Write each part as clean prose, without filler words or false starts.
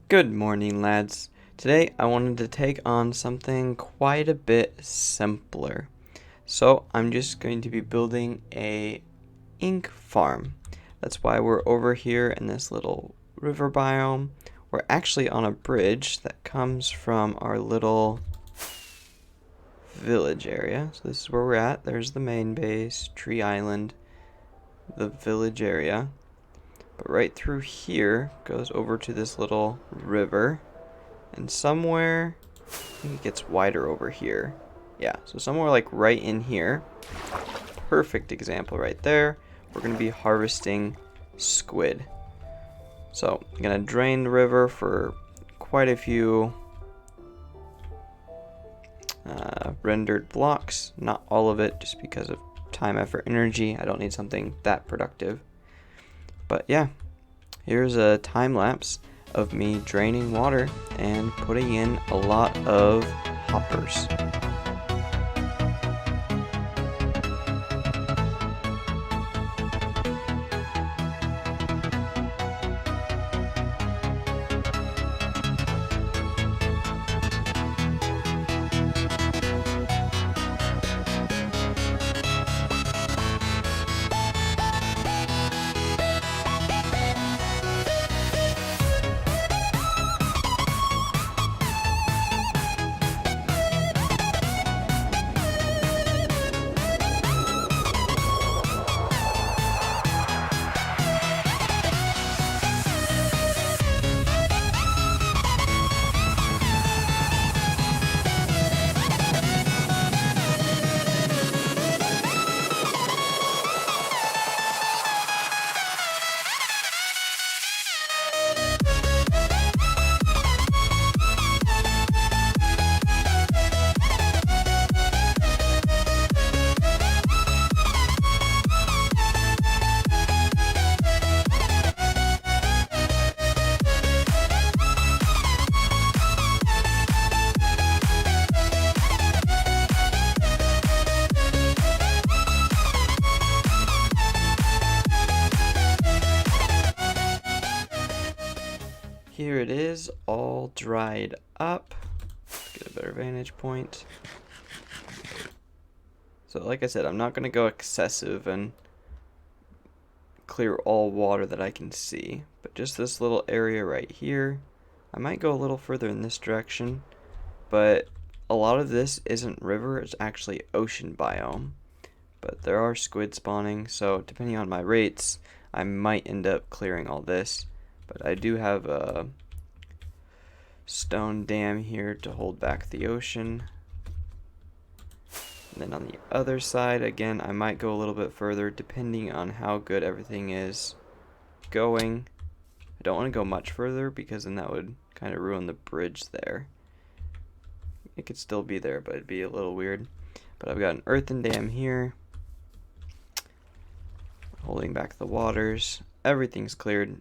Good morning, lads. Today I wanted to take on something quite a bit simpler. So I'm just going to be building a ink farm. That's why we're over here in this little river biome. We're actually on a bridge that comes from our little village area. So this is where we're at. There's the main base, Tree Island, the village area. But right through here goes over to this little river. And somewhere, I think it gets wider over here. Yeah, so somewhere like right in here. Perfect example right there. We're going to be harvesting squid. So I'm going to drain the river for quite a few rendered blocks. Not all of it, just because of time, effort, energy. I don't need something that productive. But yeah, here's a time lapse of me draining water and putting in a lot of hoppers. Here it is, all dried up. Get a better vantage point. So like I said, I'm not going to go excessive and clear all water that I can see, but just this little area right here. I might go a little further in this direction, but a lot of this isn't river, it's actually ocean biome. But there are squid spawning, so depending on my rates, I might end up clearing all this. But I do have a stone dam here to hold back the ocean. And then on the other side, again, I might go a little bit further depending on how good everything is going. I don't want to go much further because then that would kind of ruin the bridge there. It could still be there, but it'd be a little weird. But I've got an earthen dam here, holding back the waters. Everything's cleared.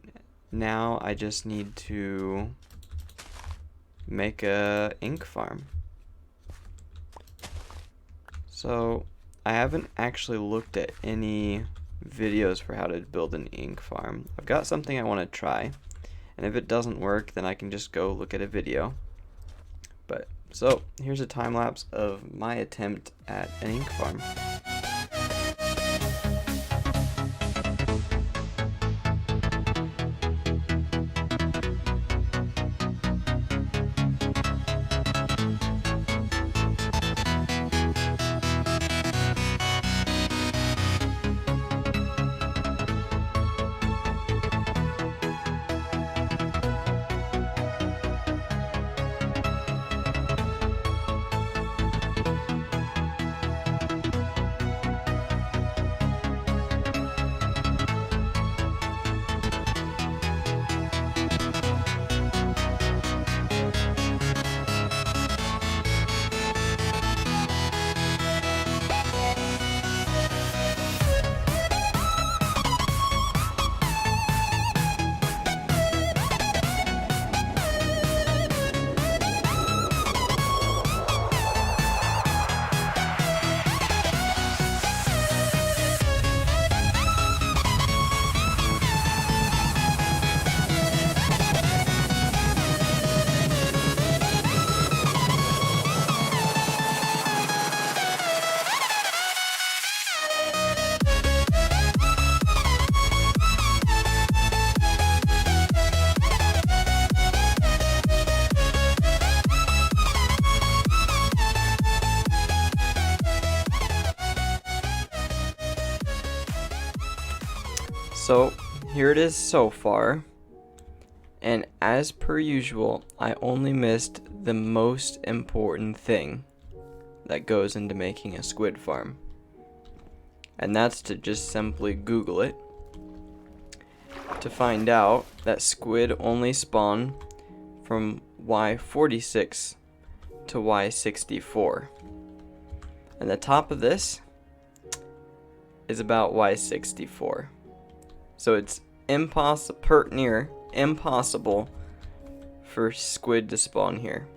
Now I just need to make a ink farm. So I haven't actually looked at any videos for how to build an ink farm. I've got something I want to try, and if it doesn't work, then I can just go look at a video. But so here's a time lapse of my attempt at an ink farm. So here it is so far, and as per usual, I only missed the most important thing that goes into making a squid farm, and that's to just simply Google it to find out that squid only spawn from Y46 to Y64, and the top of this is about Y64. So it's near impossible for squid to spawn here.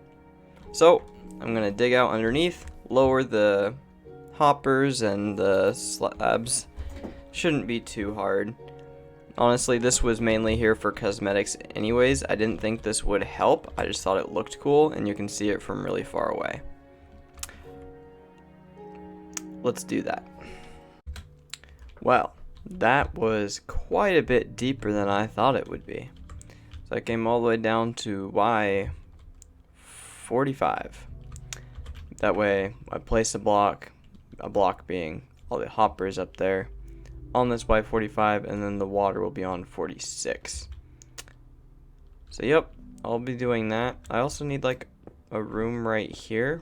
So I'm gonna dig out underneath, lower the hoppers and the slabs. Shouldn't be too hard. Honestly, this was mainly here for cosmetics anyways. I didn't think this would help. I just thought it looked cool, and you can see it from really far away. Let's do that. Well, that was quite a bit deeper than I thought it would be. So I came all the way down to Y45. That way I place a block being all the hoppers up there on this Y45, and then the water will be on 46. So yep, I'll be doing that. I also need like a room right here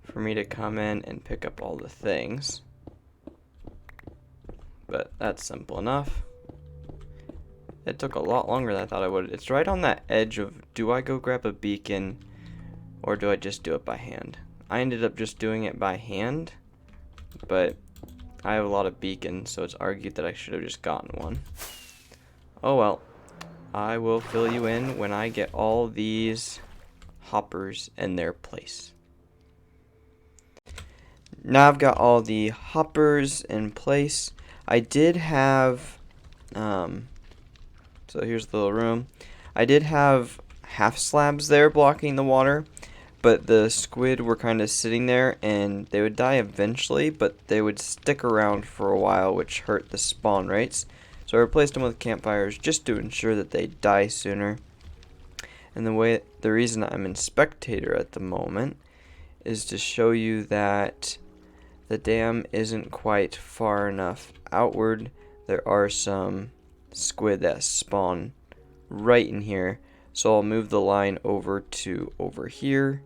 for me to come in and pick up all the things. But that's simple enough. It took a lot longer than I thought it would. It's right on that edge of, do I go grab a beacon or do I just do it by hand? I ended up just doing it by hand, but I have a lot of beacons, so it's argued that I should have just gotten one. Oh well, I will fill you in when I get all these hoppers in their place. Now I've got all the hoppers in place. I did have, so here's the little room. I did have half slabs there blocking the water, but the squid were kind of sitting there and they would die eventually, but they would stick around for a while, which hurt the spawn rates. So I replaced them with campfires just to ensure that they die sooner. And the reason I'm in spectator at the moment is to show you that the dam isn't quite far enough outward. There are some squid that spawn right in here, so I'll move the line over to over here.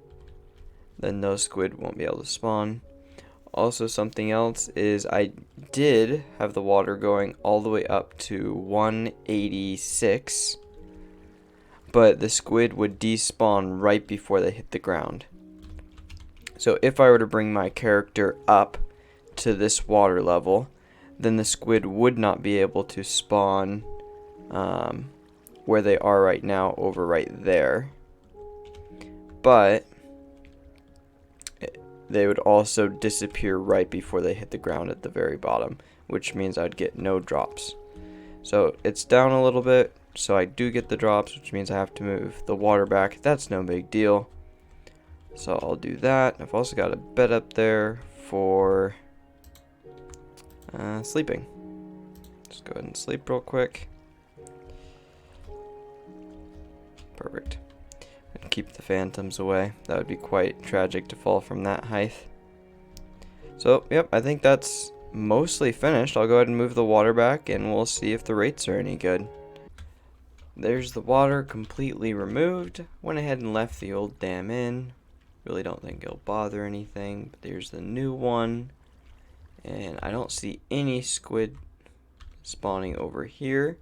Then those squid won't be able to spawn. Also, something else is I did have the water going all the way up to 186, but the squid would despawn right before they hit the ground. So if I were to bring my character up to this water level, then the squid would not be able to spawn where they are right now, over right there. But they would also disappear right before they hit the ground at the very bottom, which means I'd get no drops. So it's down a little bit, so I do get the drops, which means I have to move the water back. That's no big deal. So I'll do that. I've also got a bed up there for sleeping. Just go ahead and sleep real quick. Perfect. And keep the phantoms away. That would be quite tragic to fall from that height. So, yep, I think that's mostly finished. I'll go ahead and move the water back and we'll see if the rates are any good. There's the water completely removed. Went ahead and left the old dam in. Really don't think it'll bother anything. But there's the new one. And I don't see any squid spawning over here.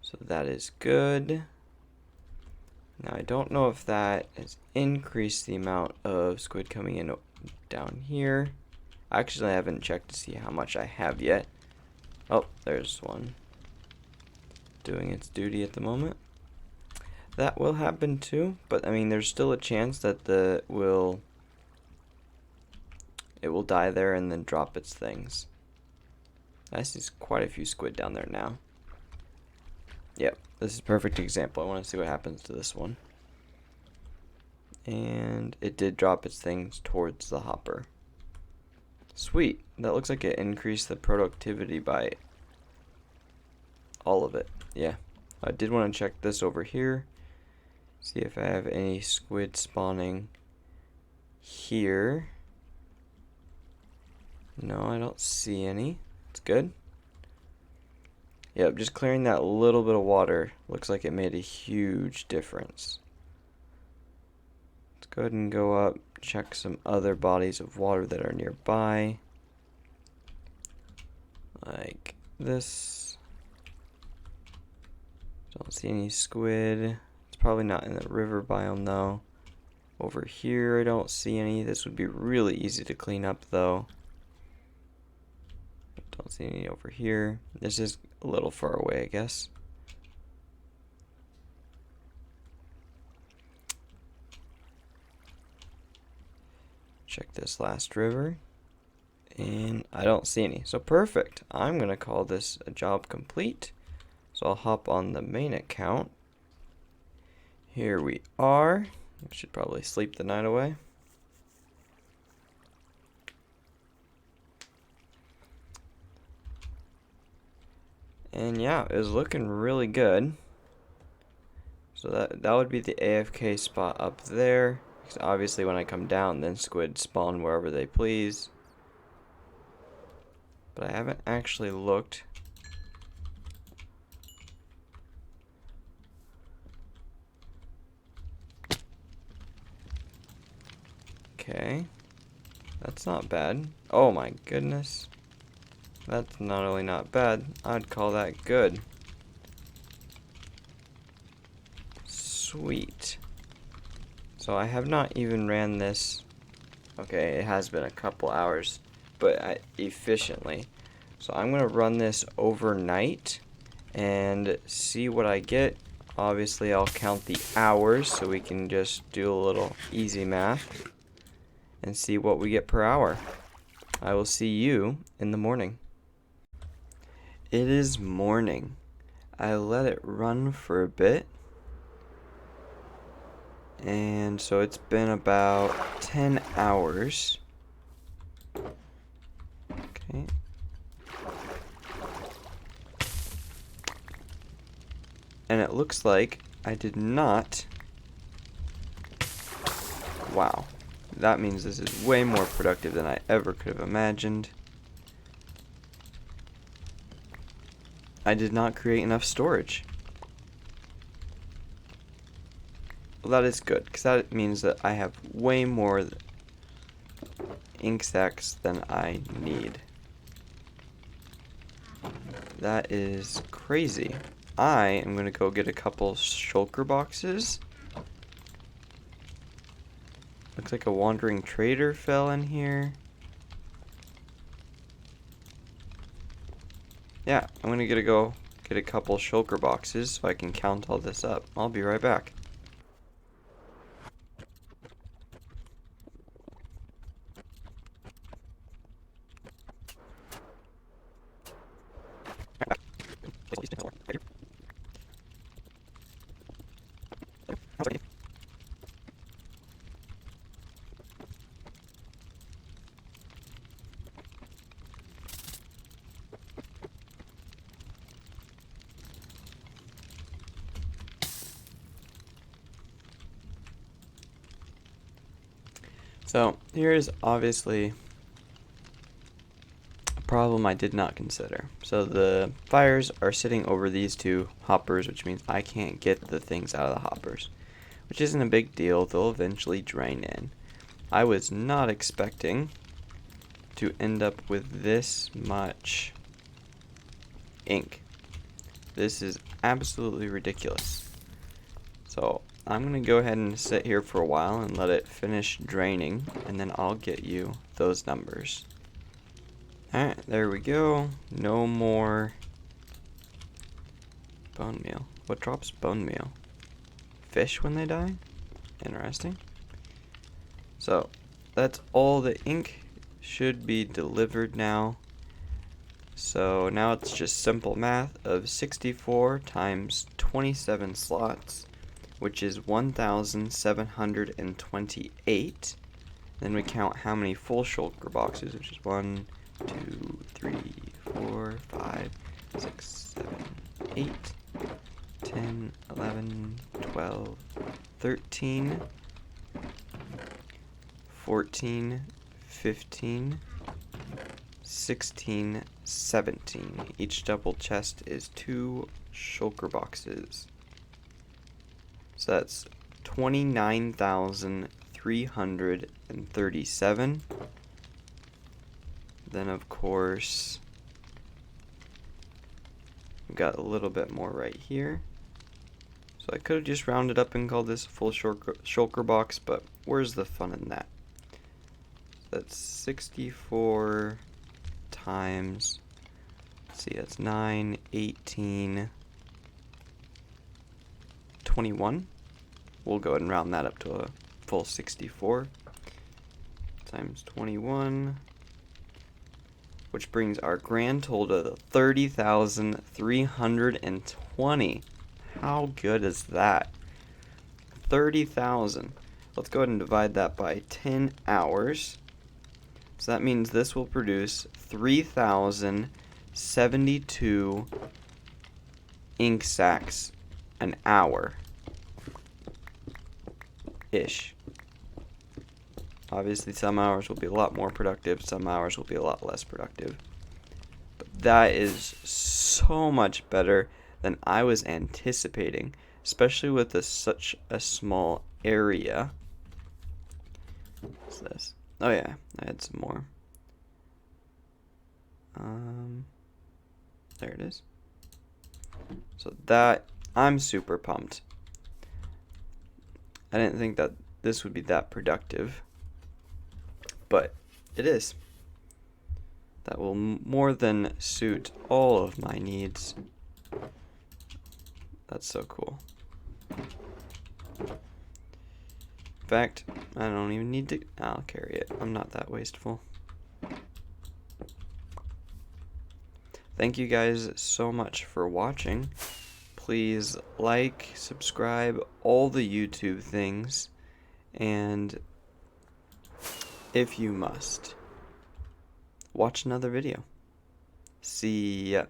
So that is good. Now I don't know if that has increased the amount of squid coming in down here. Actually, I haven't checked to see how much I have yet. Oh, there's one doing its duty at the moment. That will happen too, but I mean there's still a chance that it will die there and then drop its things. I see quite a few squid down there now. Yep, this is a perfect example. I want to see what happens to this one. And it did drop its things towards the hopper. Sweet. That looks like it increased the productivity by all of it. Yeah. I did want to check this over here. See if I have any squid spawning here. No, I don't see any. It's good. Yep, just clearing that little bit of water looks like it made a huge difference. Let's go ahead and go up, check some other bodies of water that are nearby. Like this. Don't see any squid. It's probably not in the river biome though. Over here I don't see any. This would be really easy to clean up though. Don't see any over here. This is a little far away, I guess. Check this last river. And I don't see any. So perfect. I'm going to call this a job complete. So I'll hop on the main account. Here we are. I should probably sleep the night away. And yeah, it was looking really good. So that would be the AFK spot up there. Because obviously when I come down, then squid spawn wherever they please. But I haven't actually looked. Okay. That's not bad. Oh my goodness. That's not only not bad, I'd call that good. Sweet. So I have not even ran this. Okay, it has been a couple hours, but efficiently. So I'm going to run this overnight and see what I get. Obviously, I'll count the hours so we can just do a little easy math and see what we get per hour. I will see you in the morning. It is morning. I let it run for a bit. And so it's been about 10 hours. Okay. And it looks like I did not. Wow. That means this is way more productive than I ever could have imagined. I did not create enough storage. Well, that is good, because that means that I have way more ink sacs than I need. That is crazy. I am going to go get a couple shulker boxes. Looks like a wandering trader fell in here. Yeah, I'm going to go get a couple shulker boxes so I can count all this up. I'll be right back. So here is obviously a problem I did not consider. So the fires are sitting over these two hoppers, which means I can't get the things out of the hoppers, which isn't a big deal. They'll eventually drain in. I was not expecting to end up with this much ink. This is absolutely ridiculous. So I'm going to go ahead and sit here for a while and let it finish draining, and then I'll get you those numbers. Alright, there we go. No more bone meal. What drops bone meal? Fish when they die? Interesting. So, that's all the ink should be delivered now. So now it's just simple math of 64 times 27 slots, which is 1,728. Then we count how many full shulker boxes, which is 1, 2, 3, 4, 5, 6, 7, 8, 10, 11, 12, 13, 14, 15, 16, 17. Each double chest is 2 shulker boxes. So that's 29,337. Then, of course, we've got a little bit more right here. So I could have just rounded up and called this a full shulker box, but where's the fun in that? That's 64 times, let's see, that's 9, 18, 21. We'll go ahead and round that up to a full 64 times 21, which brings our grand total to 30,320. How good is that? 30,000. Let's go ahead and divide that by 10 hours. So that means this will produce 3,072 ink sacs an hour. Ish. Obviously, some hours will be a lot more productive, some hours will be a lot less productive. But that is so much better than I was anticipating, especially with such a small area. What's this? Oh yeah, I had some more. There it is. So that, I'm super pumped. I didn't think that this would be that productive, but it is. That will more than suit all of my needs. That's so cool. In fact, I don't even need to, I'll carry it. I'm not that wasteful. Thank you guys so much for watching. Please like, subscribe, all the YouTube things, and if you must, watch another video. See ya.